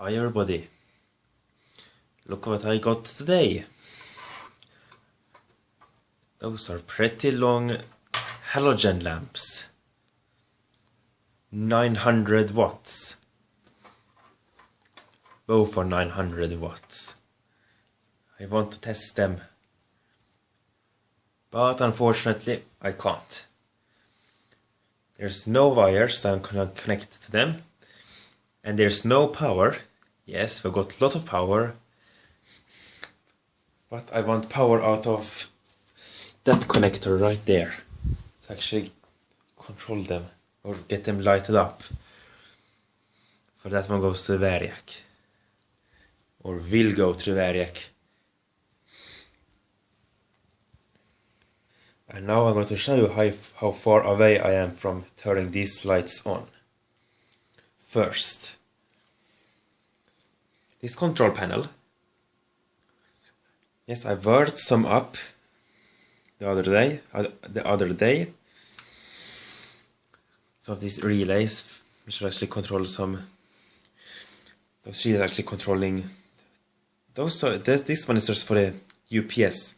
Hi everybody, look what I got today. Those are pretty long halogen lamps. 900 watts. Both are 900 watts. I want to test them, but unfortunately I can't. There's no wires that I'm gonna connect to them, and there's no power. Yes, we've got a lot of power, but I want power out of that connector right there to actually control them or get them lighted up. For that one goes to the Variac, or will go to the Variac. And now I'm going to show you how far away I am from turning these lights on. First, this control panel. Yes, I wired some up the other day. Some of these relays, which will actually control some. Those relays actually controlling. This one is just for the UPS,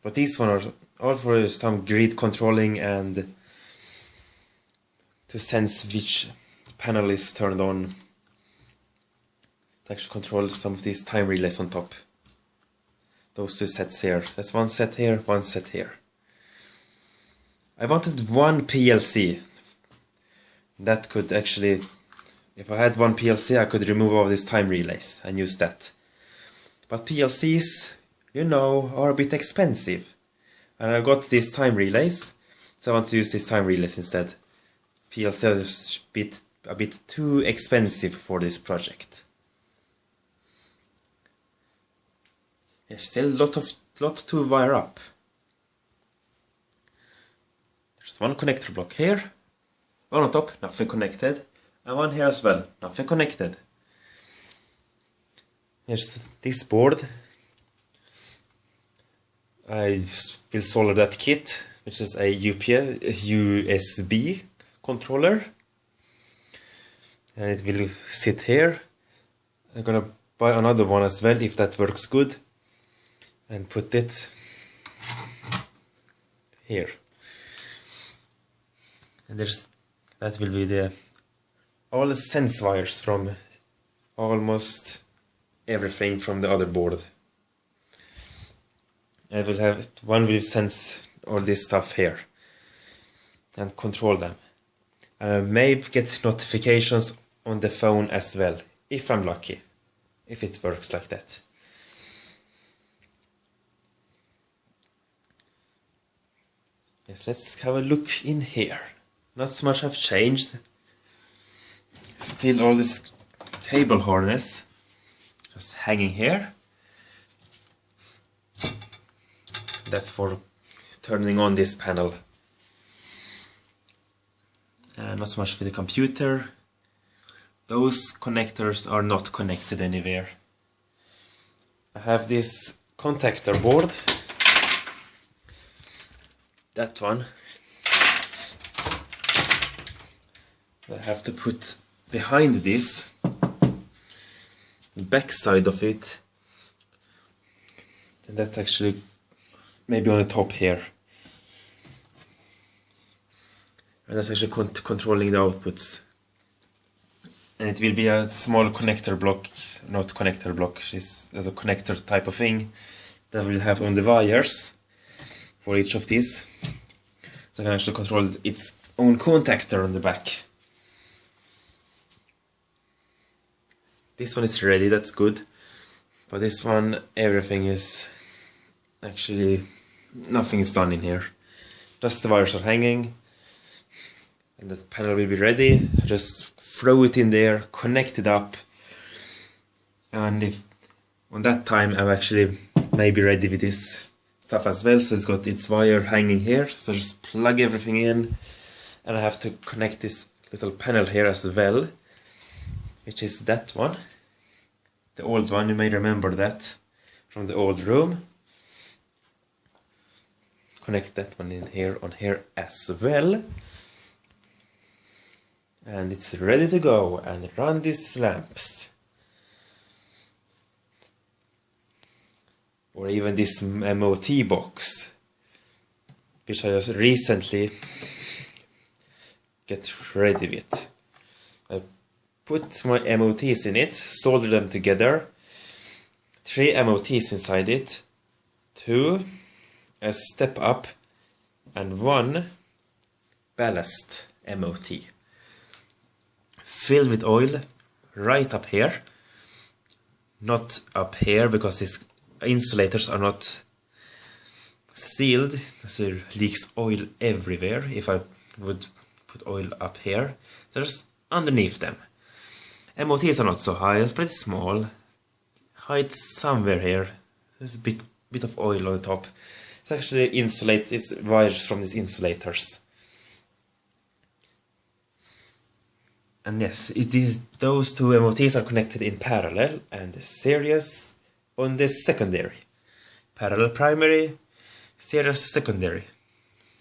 but these one are all for some grid controlling and to sense which panel is turned on. To actually control some of these time relays on top. Those two sets here. That's one set here, one set here. I wanted one PLC. That could actually, if I had one PLC, I could remove all these time relays and use that. But PLCs, you know, are a bit expensive. And I got these time relays, so I want to use these time relays instead. PLC is a bit too expensive for this project. There's still a lot to wire up. There's one connector block here, one on top, nothing connected, and one here as well, nothing connected. Here's this board. I will solder that kit, which is a USB controller, and it will sit here. I'm gonna buy another one as well if that works good, and put it here. And that will be all the sense wires from almost everything from the other board. I will have one will sense all this stuff here and control them. And I may get notifications on the phone as well, if I'm lucky, if it works like that. Yes, let's have a look in here. Not so much have changed. Still all this cable harness just hanging here. That's for turning on this panel. Not so much for the computer. Those connectors are not connected anywhere. I have this contactor board. That one. I have to put behind this, the back side of it. And that's actually maybe on the top here. And that's actually controlling the outputs. And it will be a small connector block, not connector block, it's a connector type of thing that will have on the wires for each of these. So I can actually control its own contactor on the back. This one is ready, that's good. But this one, everything is actually, nothing is done in here. Just the wires are hanging. And the panel will be ready. I just throw it in there, connect it up. And if on that time I'm actually maybe ready with this stuff as well. So it's got its wire hanging here. So I just plug everything in. And I have to connect this little panel here as well, which is that one. The old one, you may remember that from the old room. Connect that one in here on here as well. And it's ready to go and run these lamps. or even this MOT box, which I just recently get ready with. I put my MOTs in it, solder them together, 3 MOTs inside it, 2 a step up, and 1 ballast MOT. Filled with oil right up here, not up here because these insulators are not sealed, so there leaks oil everywhere if I would put oil up here. So just underneath them. MOTs are not so high, it's pretty small. Height somewhere here. There's a bit of oil on the top. It's actually insulated, it's wires from these insulators. And yes, those 2 MOTs are connected in parallel and series on the secondary. Parallel primary, series secondary.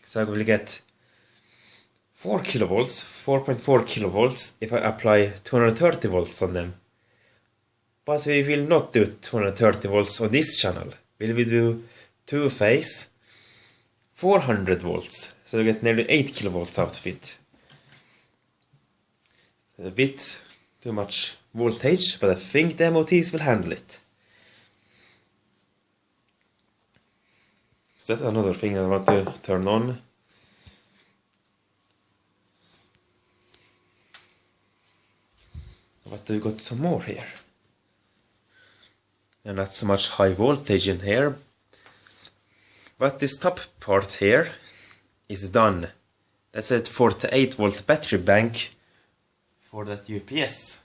So I will get 4 kilovolts, 4.4 kilovolts if I apply 230 volts on them. But we will not do 230 volts on this channel. We will do 2-phase 400 volts. So we get nearly 8 kilovolts out of it. A bit too much voltage, but I think the MOTs will handle it. So that's another thing I want to turn on. But we got some more here. And not so much high voltage in here. But this top part here is done. That's a 48 volt battery bank for that UPS.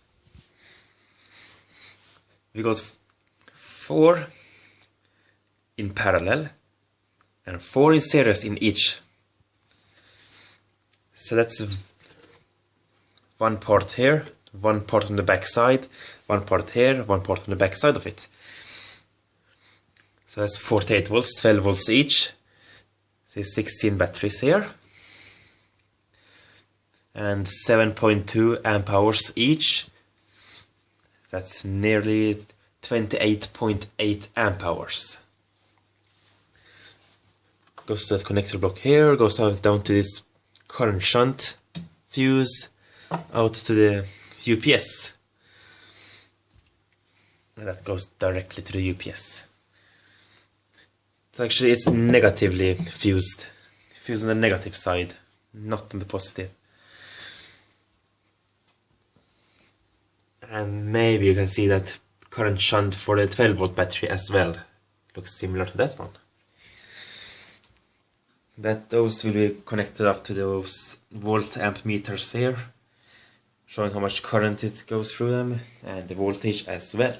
We got 4 in parallel and 4 in series in each. So that's 1 part here, 1 part on the back side, 1 part here, 1 part on the back side of it. So that's 48 volts, 12 volts each. So 16 batteries here. And 7.2 amp hours each. That's nearly 28.8 amp hours. Goes to that connector block here, goes down to this current shunt fuse, out to the UPS. And that goes directly to the UPS. So actually it's negatively fused. Fused on the negative side, not on the positive. And maybe you can see that current shunt for the 12 volt battery as well. Looks similar to that one. Those will be connected up to those volt amp meters here, showing how much current it goes through them, and the voltage as well.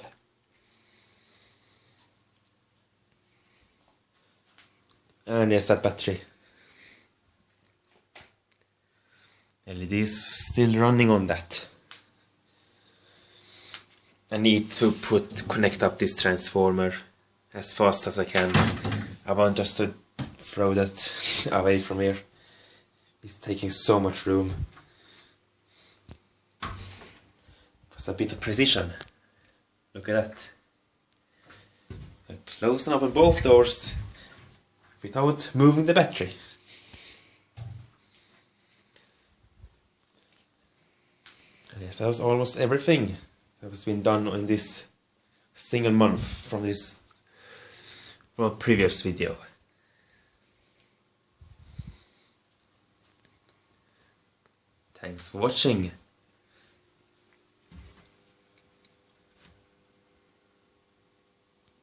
And yes, that battery. LEDs still running on that. I need to connect up this transformer as fast as I can. I want just to throw that away from here. It's taking so much room. Just a bit of precision. Look at that. I close and open both doors without moving the battery. And yes, that was almost everything that has been done in this single month from a previous video. Thanks for watching.